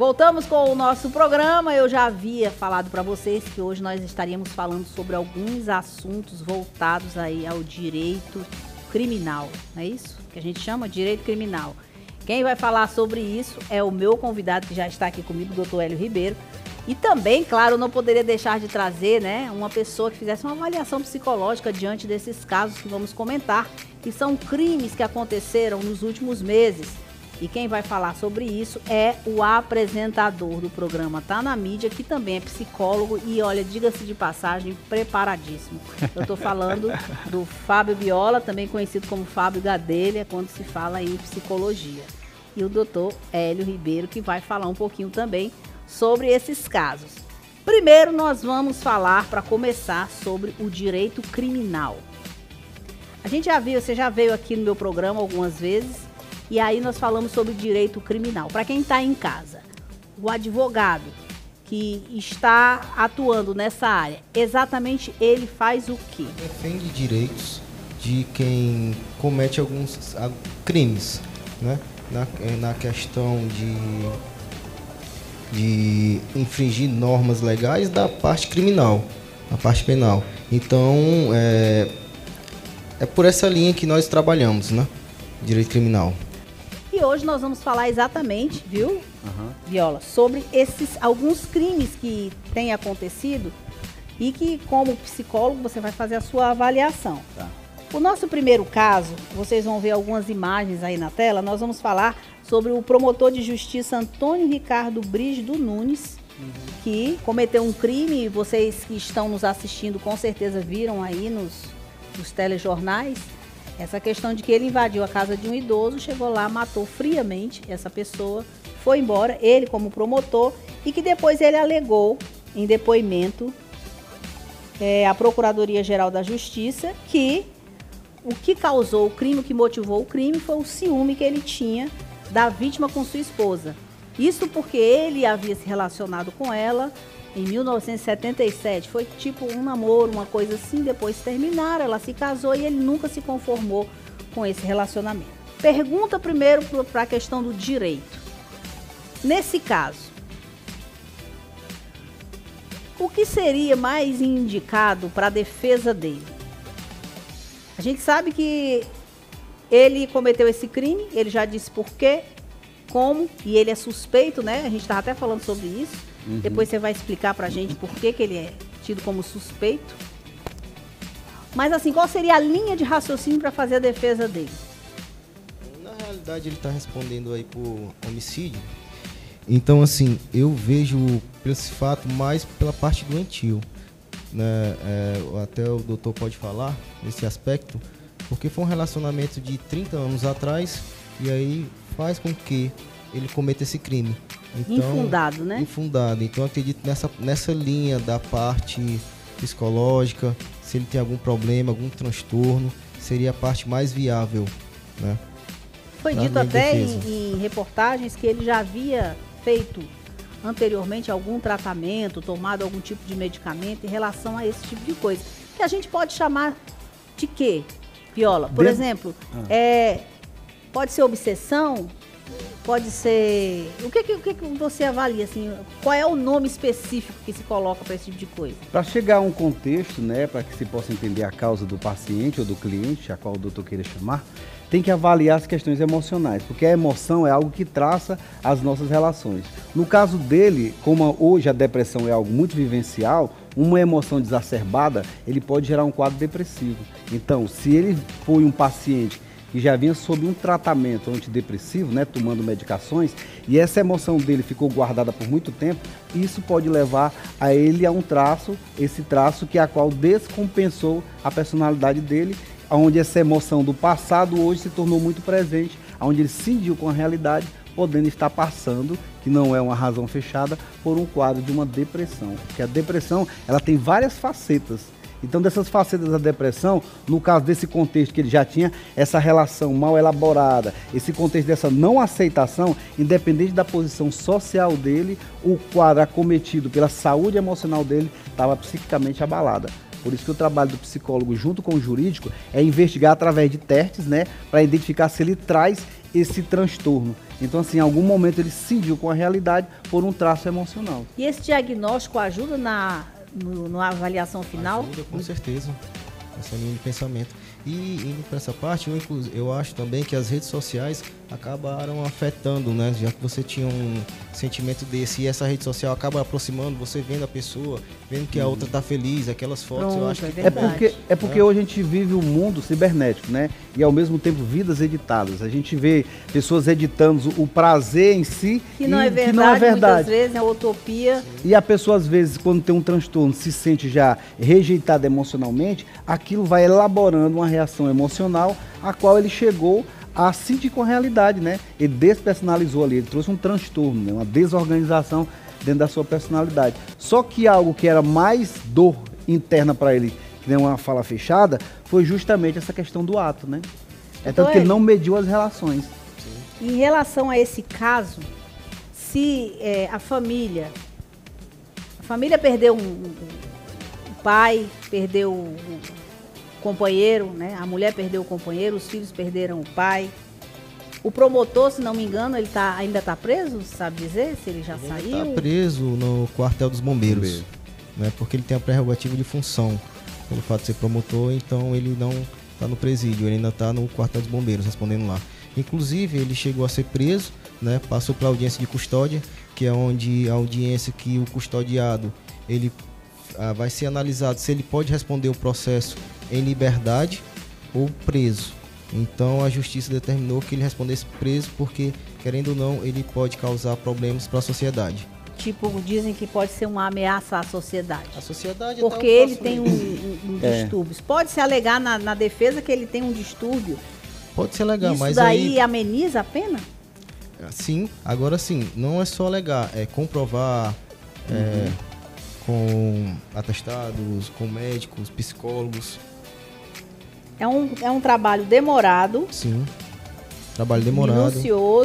Voltamos com o nosso programa. Eu já havia falado para vocês que hoje nós estaríamos falando sobre alguns assuntos voltados aí ao direito criminal, não é isso? Que a gente chama de direito criminal. Quem vai falar sobre isso é o meu convidado que já está aqui comigo, o doutor Hélio Ribeiro. E também, claro, eu não poderia deixar de trazer, né, uma pessoa que fizesse uma avaliação psicológica diante desses casos que vamos comentar, que são crimes que aconteceram nos últimos meses. E quem vai falar sobre isso é o apresentador do programa Tá na Mídia, que também é psicólogo e, olha, diga-se de passagem, preparadíssimo. Eu estou falando do Fábio Viola, também conhecido como Fábio Gadelha, quando se fala em psicologia. E o doutor Hélio Ribeiro, que vai falar um pouquinho também sobre esses casos. Primeiro, nós vamos falar, para começar, sobre o direito criminal. A gente já viu, você já veio aqui no meu programa algumas vezes, e aí nós falamos sobre direito criminal. Para quem está em casa, o advogado que está atuando nessa área, exatamente ele faz o quê? Defende direitos de quem comete alguns crimes, né? Na questão de infringir normas legais da parte criminal, da parte penal. Então, é por essa linha que nós trabalhamos, né? Direito criminal. E hoje nós vamos falar exatamente, viu, Viola, sobre alguns crimes que têm acontecido e que, como psicólogo, você vai fazer a sua avaliação. Tá. O nosso primeiro caso, vocês vão ver algumas imagens aí na tela, nós vamos falar sobre o promotor de justiça Antônio Ricardo Brígido Nunes, que cometeu um crime. Vocês que estão nos assistindo com certeza viram aí nos telejornais, essa questão de que ele invadiu a casa de um idoso, chegou lá, matou friamente essa pessoa, foi embora, ele como promotor, e que depois ele alegou em depoimento à Procuradoria-Geral da Justiça que o que causou o crime, o que motivou o crime foi o ciúme que ele tinha da vítima com sua esposa. Isso porque ele havia se relacionado com ela em 1977, foi tipo um namoro, uma coisa assim, depois terminaram, ela se casou e ele nunca se conformou com esse relacionamento. Pergunta primeiro para a questão do direito. Nesse caso, o que seria mais indicado para a defesa dele? A gente sabe que ele cometeu esse crime, ele já disse por quê, como, e ele é suspeito, né? A gente estava até falando sobre isso. Depois você vai explicar pra gente por que ele é tido como suspeito. Mas assim, qual seria a linha de raciocínio para fazer a defesa dele? Na realidade, ele está respondendo aí por homicídio. Então, assim, eu vejo esse fato mais pela parte doentio, né? Até o doutor pode falar nesse aspecto, porque foi um relacionamento de 30 anos atrás e aí faz com que ele cometa esse crime. Então, infundado, né? Infundado. Então, eu acredito nessa linha da parte psicológica, se ele tem algum problema, algum transtorno, seria a parte mais viável, né? Foi dito até em reportagens que ele já havia feito anteriormente algum tratamento, tomado algum tipo de medicamento em relação a esse tipo de coisa. Que a gente pode chamar de quê, Viola? Por exemplo, pode ser obsessão, pode ser... O que você avalia, assim, qual é o nome específico que se coloca para esse tipo de coisa? Para chegar a um contexto, né, para que se possa entender a causa do paciente ou do cliente, a qual o doutor queira chamar, tem que avaliar as questões emocionais, porque a emoção é algo que traça as nossas relações. No caso dele, como hoje a depressão é algo muito vivencial, uma emoção exacerbada, ele pode gerar um quadro depressivo. Então, se ele foi um paciente que já vinha sob um tratamento antidepressivo, né, tomando medicações, e essa emoção dele ficou guardada por muito tempo, isso pode levar a ele a um traço, esse traço que é a qual descompensou a personalidade dele, onde essa emoção do passado hoje se tornou muito presente, onde ele cindiu com a realidade, podendo estar passando, que não é uma razão fechada, por um quadro de uma depressão. Porque a depressão, ela tem várias facetas. Então, dessas facetas da depressão, no caso desse contexto que ele já tinha, essa relação mal elaborada, esse contexto dessa não aceitação, independente da posição social dele, o quadro acometido pela saúde emocional dele estava psiquicamente abalada. Por isso que o trabalho do psicólogo junto com o jurídico é investigar através de testes, né, para identificar se ele traz esse transtorno. Então, assim, em algum momento ele cidiu com a realidade por um traço emocional. E esse diagnóstico ajuda na avaliação final? Ajuda, com certeza. Essa linha de pensamento. E indo para essa parte, eu acho também que as redes sociais acabaram afetando, né? Já que você tinha um sentimento desse e essa rede social acaba aproximando, você vendo a pessoa, vendo que a outra tá feliz, aquelas fotos, Pronto, eu acho que É porque hoje a gente vive um mundo cibernético, né? E ao mesmo tempo vidas editadas. A gente vê pessoas editando o prazer em si que não é verdade, muitas vezes é utopia. E a pessoa, às vezes, quando tem um transtorno, se sente já rejeitada emocionalmente, aquilo vai elaborando uma reação emocional a qual ele chegou a sentir com a realidade, né? Ele despersonalizou ali, ele trouxe um transtorno, né? Uma desorganização dentro da sua personalidade. Só que algo que era mais dor interna para ele, que nem uma fala fechada, foi justamente essa questão do ato, né? É tanto que ele não mediu as relações. Em relação a esse caso, se a família perdeu o pai, perdeu o companheiro, né? A mulher perdeu o companheiro, os filhos perderam o pai. O promotor, se não me engano, ele ainda está preso, sabe dizer se ele já saiu? Ele está preso no quartel dos bombeiros, né? Porque ele tem a prerrogativa de função. Pelo fato de ser promotor, então ele não está no presídio, ele ainda está no quartel dos bombeiros, respondendo lá. Inclusive, ele chegou a ser preso, né? Passou pela audiência de custódia, que é onde a audiência que o custodiado ele vai ser analisado se ele pode responder o processo em liberdade ou preso. Então a justiça determinou que ele respondesse preso porque, querendo ou não, ele pode causar problemas para a sociedade. Tipo, dizem que pode ser uma ameaça à sociedade. A sociedade porque ele tem um distúrbio. Pode-se alegar na defesa que ele tem um distúrbio. Pode se alegar, mas isso daí ameniza a pena? Sim, agora sim, não é só alegar, é comprovar com atestados, com médicos, psicólogos. É um trabalho demorado. Sim, trabalho demorado.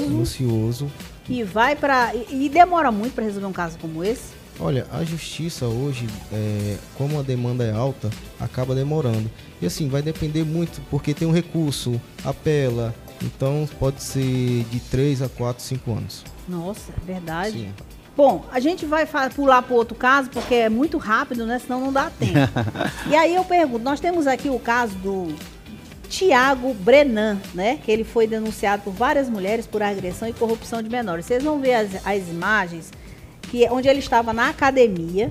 Minucioso. Que vai para... E demora muito para resolver um caso como esse? Olha, a justiça hoje, como a demanda é alta, acaba demorando. E assim, vai depender muito, porque tem um recurso, apela, então pode ser de 3 a 4, 5 anos. Nossa, é verdade. Sim. Bom, a gente vai pular para outro caso, porque é muito rápido, né? Senão não dá tempo. E aí eu pergunto, nós temos aqui o caso do Tiago Brenan, né? Que ele foi denunciado por várias mulheres por agressão e corrupção de menores. Vocês vão ver as imagens onde ele estava na academia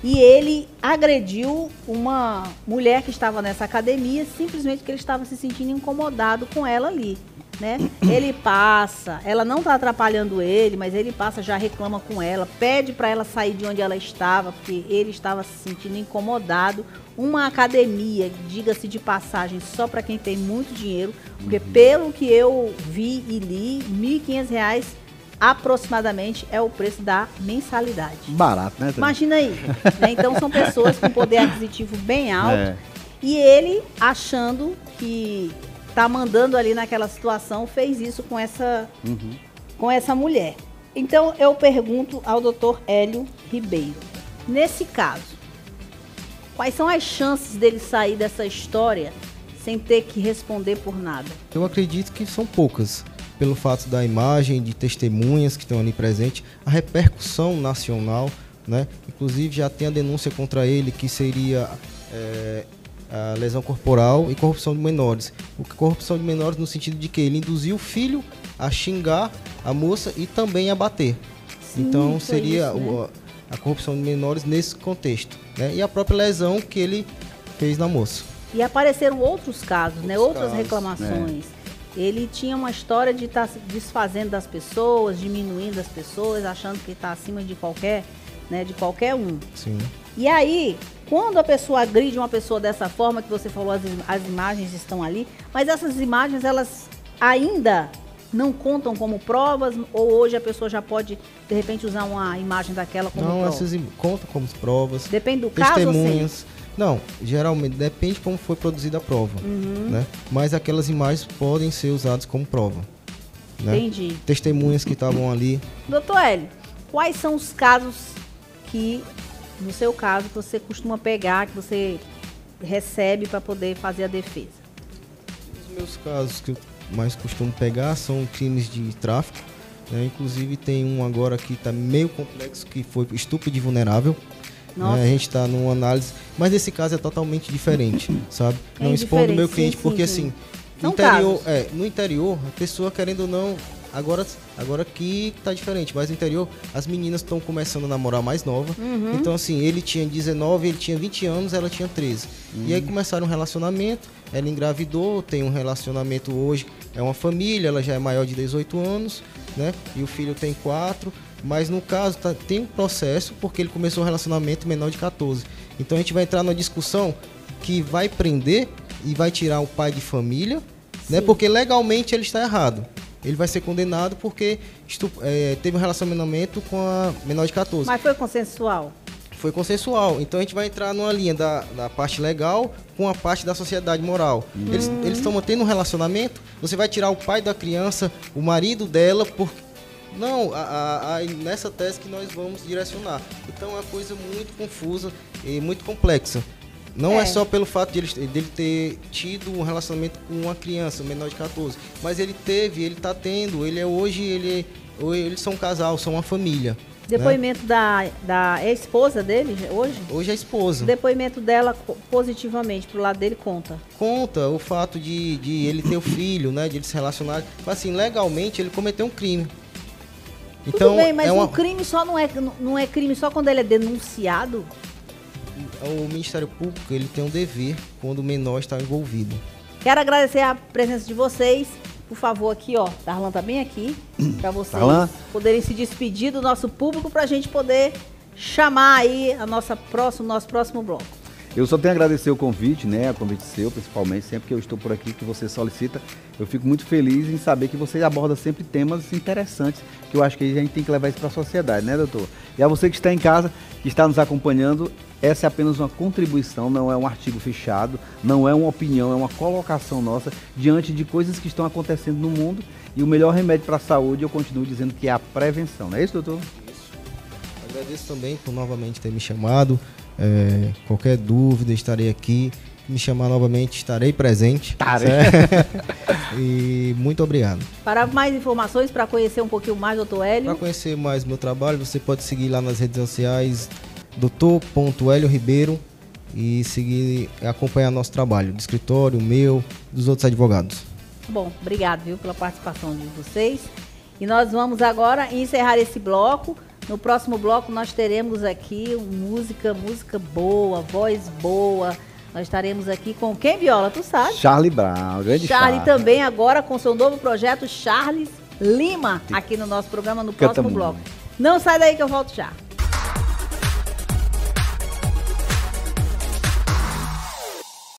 e ele agrediu uma mulher que estava nessa academia simplesmente porque ele estava se sentindo incomodado com ela ali, né? Ele passa, ela não está atrapalhando ele, mas ele passa, já reclama com ela, pede para ela sair de onde ela estava, porque ele estava se sentindo incomodado. Uma academia, diga-se de passagem, só para quem tem muito dinheiro, porque pelo que eu vi e li, R$ 1.500 aproximadamente é o preço da mensalidade. Barato, né? Imagina aí, né? Então são pessoas com poder aquisitivo bem alto e ele, achando que tá mandando ali naquela situação, fez isso com essa mulher. Então eu pergunto ao Dr. Hélio Ribeiro, nesse caso, quais são as chances dele sair dessa história sem ter que responder por nada? Eu acredito que são poucas, pelo fato da imagem, de testemunhas que estão ali presentes, a repercussão nacional, né? Inclusive já tem a denúncia contra ele que seria a lesão corporal e corrupção de menores. Corrupção de menores no sentido de que ele induziu o filho a xingar a moça e também a bater. Sim, então seria isso, né? A corrupção de menores nesse contexto, né? E a própria lesão que ele fez na moça. E apareceram outros casos, né? Outras reclamações. Ele tinha uma história de estar se desfazendo das pessoas, diminuindo as pessoas, achando que está acima de qualquer, né, de qualquer um. Sim. E aí, quando a pessoa agride uma pessoa dessa forma, que você falou, as imagens estão ali, mas essas imagens, elas ainda não contam como provas, ou hoje a pessoa já pode, de repente, usar uma imagem daquela como prova? Não, essas contam como provas. Depende do caso, testemunhas. Não, geralmente depende como foi produzida a prova, né? Mas aquelas imagens podem ser usadas como prova, né? Entendi. Testemunhas que estavam ali. Doutor Hélio, quais são os casos que no seu caso, que você costuma pegar, que você recebe para poder fazer a defesa? Os meus casos que eu mais costumo pegar são crimes de tráfico, né? Inclusive tem um agora que está meio complexo, que foi estupro de vulnerável. Né? A gente está numa análise, mas esse caso é totalmente diferente, sabe? Não expondo o meu cliente, porque assim, no interior, a pessoa querendo ou não, agora aqui tá diferente, mas no interior as meninas estão começando a namorar mais nova. Então assim, ele tinha 19, ele tinha 20 anos, ela tinha 13. E aí começaram um relacionamento, ela engravidou, tem um relacionamento hoje, é uma família, ela já é maior de 18 anos, né? E o filho tem 4, mas no caso tem um processo porque ele começou um relacionamento menor de 14. Então a gente vai entrar numa discussão que vai prender e vai tirar o pai de família, né? Porque legalmente ele está errado. Ele vai ser condenado porque teve um relacionamento com a menor de 14. Mas foi consensual? Foi consensual. Então a gente vai entrar numa linha da parte legal com a parte da sociedade moral. Eles estão mantendo um relacionamento, você vai tirar o pai da criança, o marido dela, por... Não, nessa tese que nós vamos direcionar. Então é uma coisa muito confusa e muito complexa. Não é só pelo fato de ele ter tido um relacionamento com uma criança menor de 14, mas ele está tendo, eles são um casal, são uma família. Depoimento, né, da esposa dele hoje? Hoje é a esposa. O depoimento dela positivamente pro lado dele conta? Conta o fato de ele ter o filho, né, de ele se relacionar. Mas assim, legalmente ele cometeu um crime. Então, tudo bem, mas o crime só não é crime só quando ele é denunciado? O Ministério Público, ele tem um dever quando o menor está envolvido. Quero agradecer a presença de vocês. Por favor, aqui, ó, Darlan tá bem aqui, para vocês poderem se despedir do nosso público, para a gente poder chamar aí nosso próximo bloco. Eu só tenho a agradecer o convite, né? O convite seu, principalmente, sempre que eu estou por aqui, que você solicita. Eu fico muito feliz em saber que você aborda sempre temas interessantes, que eu acho que a gente tem que levar isso para a sociedade, né, doutor? E a você que está em casa, que está nos acompanhando, essa é apenas uma contribuição, não é um artigo fechado, não é uma opinião, é uma colocação nossa diante de coisas que estão acontecendo no mundo. E o melhor remédio para a saúde, eu continuo dizendo que é a prevenção. Não é isso, doutor? Isso. Agradeço também por novamente ter me chamado. Qualquer dúvida, estarei aqui. Me chamar novamente, estarei presente. E muito obrigado. Para mais informações, para conhecer um pouquinho mais do Dr. Hélio. Para conhecer mais o meu trabalho, você pode seguir lá nas redes sociais, Dr.Hélio e acompanhar nosso trabalho, do escritório, meu, dos outros advogados. Bom, obrigado, viu, pela participação de vocês. E nós vamos agora encerrar esse bloco. No próximo bloco nós teremos aqui música boa, voz boa. Nós estaremos aqui com quem, Viola? Tu sabe? Charlie Brown, grande Charlie também agora com seu novo projeto, Charles Lima, aqui no nosso programa, no próximo bloco. Não sai daí que eu volto já.